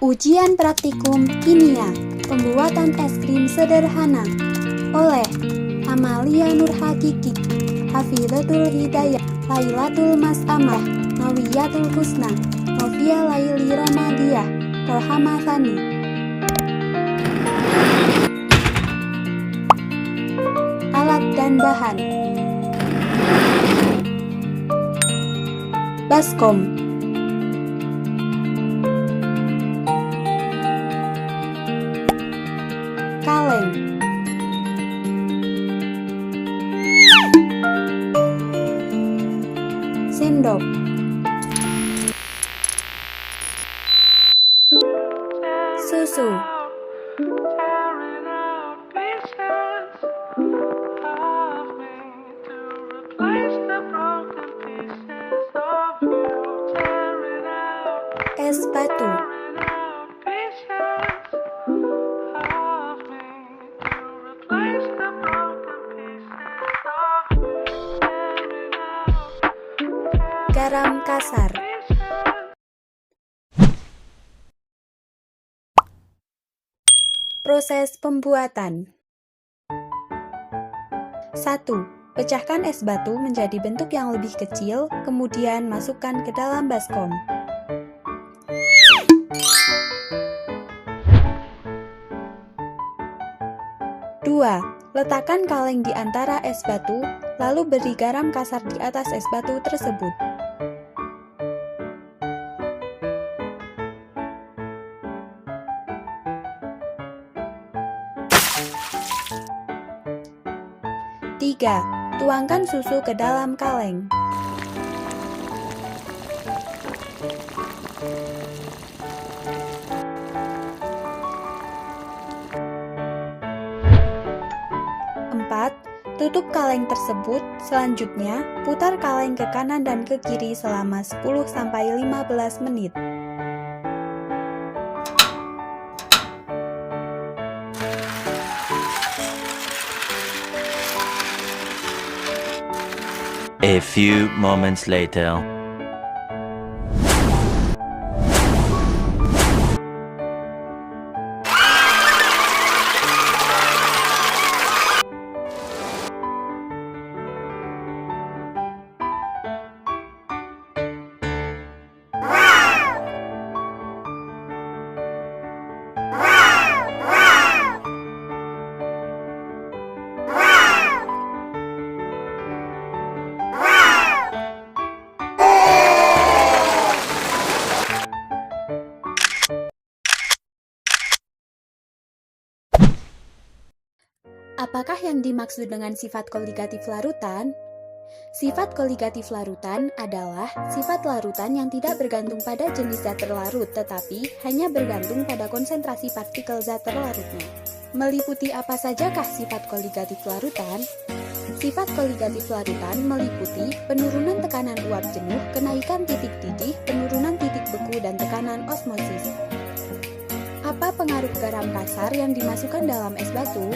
Ujian praktikum kimia pembuatan es krim sederhana oleh Amalia Nurhakiki, Hafidzatul Hidayah, Lailatul Mas'amah, Nawiyatul Husna, Novia Laili Romadiyah, Rohama Thani. Alat dan bahan: baskom, kaleng, sendok, susu, es batu, garam kasar. Proses pembuatan. 1. Pecahkan es batu menjadi bentuk yang lebih kecil, kemudian masukkan ke dalam baskom. 2. Letakkan kaleng di antara es batu, lalu beri garam kasar di atas es batu tersebut. 3. Tuangkan susu ke dalam kaleng. 4. Tutup kaleng tersebut. Selanjutnya, putar kaleng ke kanan dan ke kiri selama 10-15 menit. A few moments later. Apakah yang dimaksud dengan sifat koligatif larutan? Sifat koligatif larutan adalah sifat larutan yang tidak bergantung pada jenis zat terlarut, tetapi hanya bergantung pada konsentrasi partikel zat terlarutnya. Meliputi apa sajakah sifat koligatif larutan? Sifat koligatif larutan meliputi penurunan tekanan uap jenuh, kenaikan titik didih, penurunan titik beku, dan tekanan osmosis. Apa pengaruh garam kasar yang dimasukkan dalam es batu?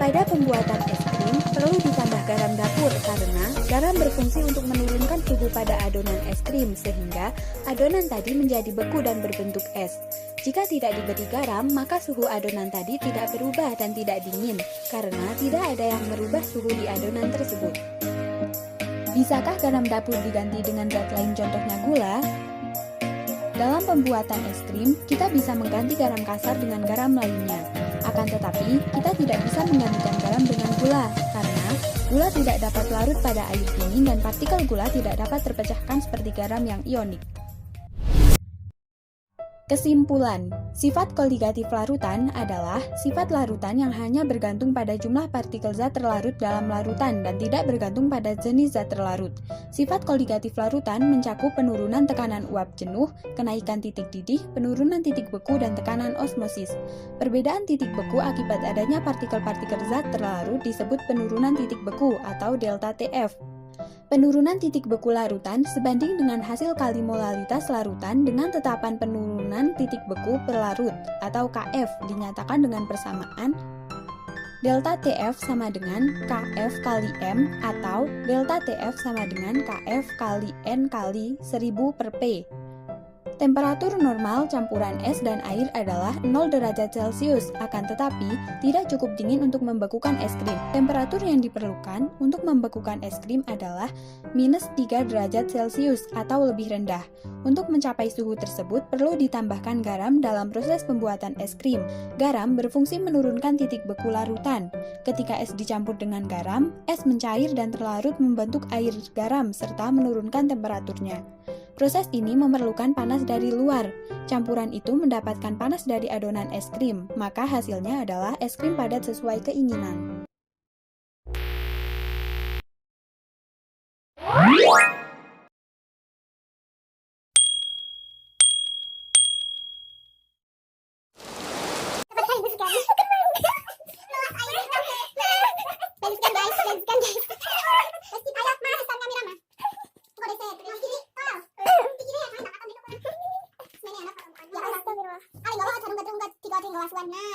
Pada pembuatan es krim, perlu ditambah garam dapur karena garam berfungsi untuk menurunkan suhu pada adonan es krim sehingga adonan tadi menjadi beku dan berbentuk es. Jika tidak diberi garam, maka suhu adonan tadi tidak berubah dan tidak dingin karena tidak ada yang merubah suhu di adonan tersebut. Bisakah garam dapur diganti dengan zat lain, contohnya gula? Dalam pembuatan es krim, kita bisa mengganti garam kasar dengan garam lainnya. Akan tetapi, kita tidak bisa menggantikan garam dengan gula, karena gula tidak dapat larut pada air dingin dan partikel gula tidak dapat terpecahkan seperti garam yang ionik. Kesimpulan, sifat koligatif larutan adalah sifat larutan yang hanya bergantung pada jumlah partikel zat terlarut dalam larutan dan tidak bergantung pada jenis zat terlarut. Sifat koligatif larutan mencakup penurunan tekanan uap jenuh, kenaikan titik didih, penurunan titik beku, dan tekanan osmosis. Perbedaan titik beku akibat adanya partikel-partikel zat terlarut disebut penurunan titik beku atau delta TF. Penurunan titik beku larutan sebanding dengan hasil kali molalitas larutan dengan tetapan penurunan titik beku per larut atau KF dinyatakan dengan persamaan delta TF sama dengan KF kali M atau delta TF sama dengan KF kali N kali 1000 per P. Temperatur normal campuran es dan air adalah 0 derajat Celcius, akan tetapi tidak cukup dingin untuk membekukan es krim. Temperatur yang diperlukan untuk membekukan es krim adalah minus 3 derajat Celcius atau lebih rendah. Untuk mencapai suhu tersebut perlu ditambahkan garam dalam proses pembuatan es krim. Garam berfungsi menurunkan titik beku larutan. Ketika es dicampur dengan garam, es mencair dan terlarut membentuk air garam serta menurunkan temperaturnya. Proses ini memerlukan panas dari luar. Campuran itu mendapatkan panas dari adonan es krim, maka hasilnya adalah es krim padat sesuai keinginan.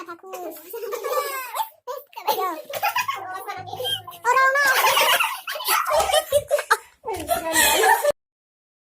Bagus.